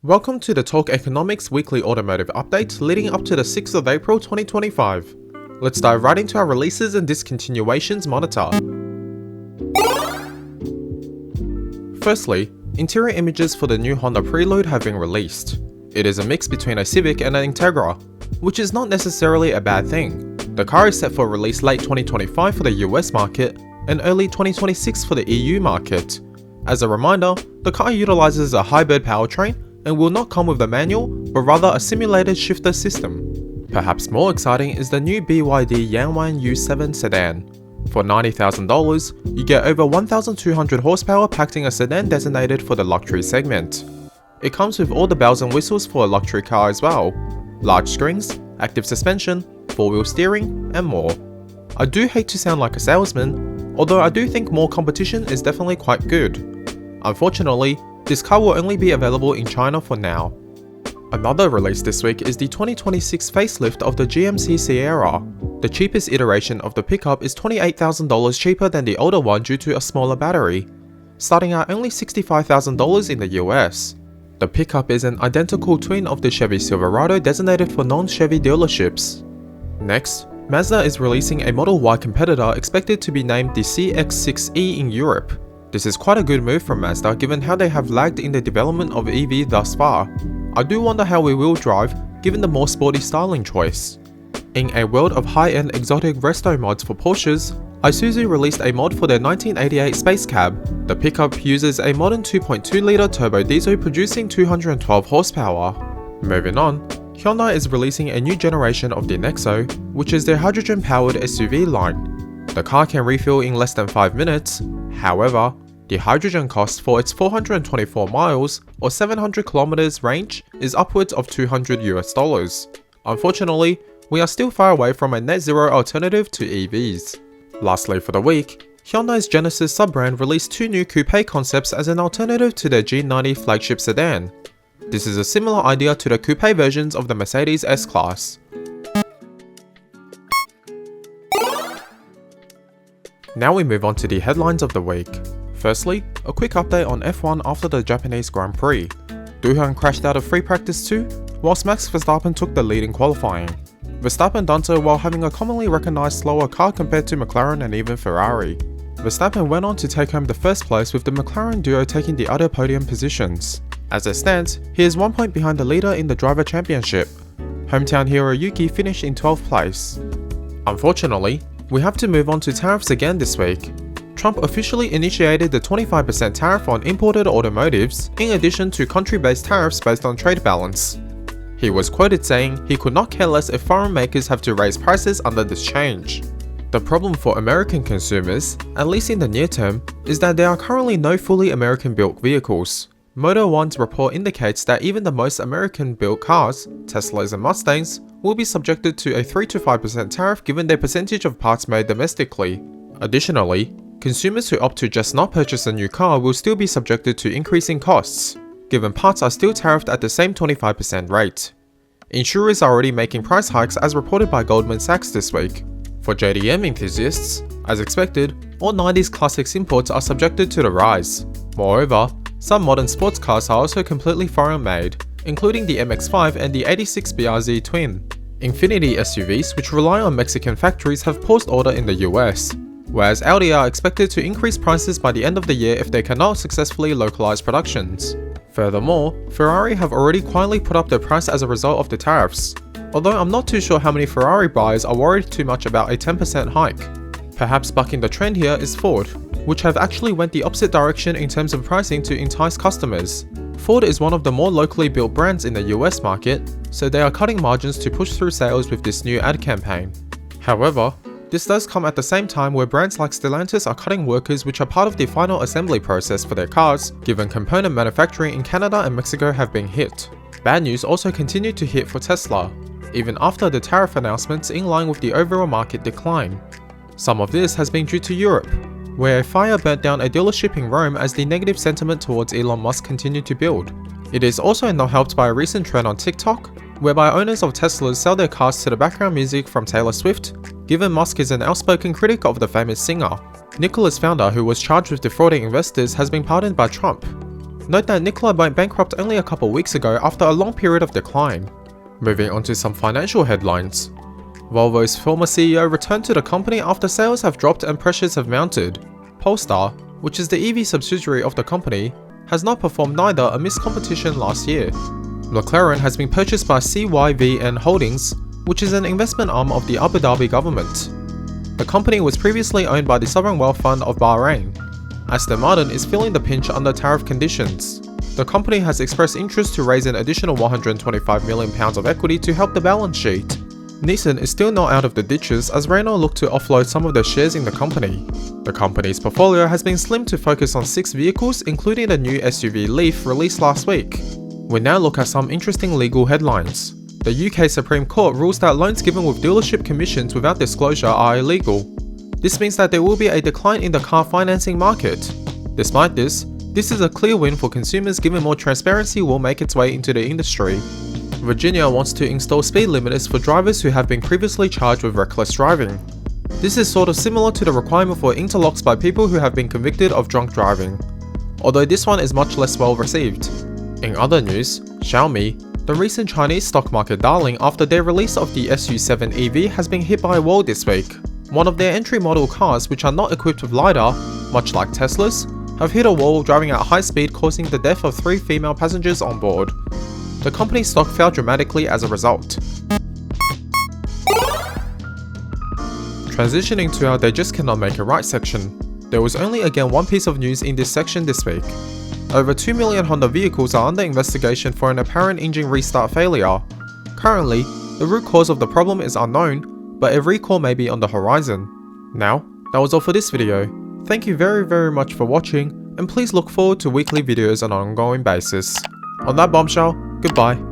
Welcome to the Torqueconomics weekly automotive update leading up to the 6th of April 2025. Let's dive right into our releases and discontinuations monitor. Firstly, interior images for the new Honda Prelude have been released. It is a mix between a Civic and an Integra, which is not necessarily a bad thing. The car is set for release late 2025 for the US market and early 2026 for the EU market. As a reminder, the car utilizes a hybrid powertrain and will not come with a manual, but rather a simulated shifter system. Perhaps more exciting is the new BYD Yanwan U7 sedan. For $90,000, you get over 1,200 horsepower packed in a sedan designated for the luxury segment. It comes with all the bells and whistles for a luxury car as well. Large screens, active suspension, 4-wheel steering, and more. I do hate to sound like a salesman, although I do think more competition is definitely quite good. Unfortunately, this car will only be available in China for now. Another release this week is the 2026 facelift of the GMC Sierra. The cheapest iteration of the pickup is $28,000 cheaper than the older one due to a smaller battery, starting at only $65,000 in the US. The pickup is an identical twin of the Chevy Silverado designated for non-Chevy dealerships. Next, Mazda is releasing a Model Y competitor expected to be named the CX-6e in Europe. This is quite a good move from Mazda given how they have lagged in the development of EV thus far. I do wonder how we will drive given the more sporty styling choice. In a world of high-end exotic resto mods for Porsches, Isuzu released a mod for their 1988 Space Cab. The pickup uses a modern 2.2-litre turbo diesel producing 212 horsepower. Moving on, Hyundai is releasing a new generation of the Nexo, which is their hydrogen-powered SUV line. The car can refuel in less than 5 minutes. However, the hydrogen cost for its 424 miles or 700 kilometers range is upwards of $200 US. Unfortunately, we are still far away from a net zero alternative to EVs. Lastly for the week, Hyundai's Genesis sub-brand released two new coupe concepts as an alternative to their G90 flagship sedan. This is a similar idea to the coupe versions of the Mercedes S-Class. Now we move on to the headlines of the week. Firstly, a quick update on F1 after the Japanese Grand Prix. Doohan crashed out of free practice 2, whilst Max Verstappen took the lead in qualifying. Verstappen done so while having a commonly recognised slower car compared to McLaren and even Ferrari. Verstappen went on to take home the first place with the McLaren duo taking the other podium positions. As it stands, he is 1 point behind the leader in the driver championship. Hometown hero Yuki finished in 12th place. Unfortunately, we have to move on to tariffs again this week. Trump officially initiated the 25% tariff on imported automotives, in addition to country-based tariffs based on trade balance. He was quoted saying he could not care less if foreign makers have to raise prices under this change. The problem for American consumers, at least in the near term, is that there are currently no fully American-built vehicles. Motor One's report indicates that even the most American-built cars, Teslas and Mustangs, will be subjected to a 3 to 5% tariff given their percentage of parts made domestically. Additionally, consumers who opt to just not purchase a new car will still be subjected to increasing costs, given parts are still tariffed at the same 25% rate. Insurers are already making price hikes as reported by Goldman Sachs this week. For JDM enthusiasts, as expected, all 90s classics imports are subjected to the rise. Moreover, some modern sports cars are also completely foreign-made, including the MX-5 and the 86 BRZ Twin. Infiniti SUVs, which rely on Mexican factories, have paused order in the US, whereas Audi are expected to increase prices by the end of the year if they cannot successfully localize productions. Furthermore, Ferrari have already quietly put up their price as a result of the tariffs, although I'm not too sure how many Ferrari buyers are worried too much about a 10% hike. Perhaps bucking the trend here is Ford, which have actually went the opposite direction in terms of pricing to entice customers. Ford is one of the more locally built brands in the US market, so they are cutting margins to push through sales with this new ad campaign. However, this does come at the same time where brands like Stellantis are cutting workers which are part of the final assembly process for their cars, given component manufacturing in Canada and Mexico have been hit. Bad news also continued to hit for Tesla, even after the tariff announcements in line with the overall market decline. Some of this has been due to Europe, where a fire burnt down a dealership in Rome as the negative sentiment towards Elon Musk continued to build. It is also not helped by a recent trend on TikTok, whereby owners of Teslas sell their cars to the background music from Taylor Swift, given Musk is an outspoken critic of the famous singer. Nikola's founder, who was charged with defrauding investors, has been pardoned by Trump. Note that Nikola went bankrupt only a couple weeks ago after a long period of decline. Moving on to some financial headlines. Volvo's former CEO returned to the company after sales have dropped and pressures have mounted. Polestar, which is the EV subsidiary of the company, has not performed neither amidst competition last year. McLaren has been purchased by CYVN Holdings, which is an investment arm of the Abu Dhabi government. The company was previously owned by the Sovereign Wealth Fund of Bahrain. Aston Martin is feeling the pinch under tariff conditions. The company has expressed interest to raise an additional £125 million of equity to help the balance sheet. Nissan is still not out of the ditches as Renault look to offload some of their shares in the company. The company's portfolio has been slimmed to focus on 6 vehicles, including the new SUV Leaf released last week. We now look at some interesting legal headlines. The UK Supreme Court rules that loans given with dealership commissions without disclosure are illegal. This means that there will be a decline in the car financing market. Despite this is a clear win for consumers given more transparency will make its way into the industry. Virginia wants to install speed limiters for drivers who have been previously charged with reckless driving. This is sort of similar to the requirement for interlocks by people who have been convicted of drunk driving, although this one is much less well received. In other news, Xiaomi, the recent Chinese stock market darling after their release of the SU7 EV has been hit by a wall this week. One of their entry model cars, which are not equipped with LiDAR, much like Teslas, have hit a wall driving at high speed, causing the death of 3 female passengers on board. The company's stock fell dramatically as a result. Transitioning to our They Just Cannot Make It Right section, there was only again one piece of news in this section this week. Over 2 million Honda vehicles are under investigation for an apparent engine restart failure. Currently, the root cause of the problem is unknown, but a recall may be on the horizon. Now, that was all for this video. Thank you very much for watching, and please look forward to weekly videos on an ongoing basis. On that bombshell, goodbye.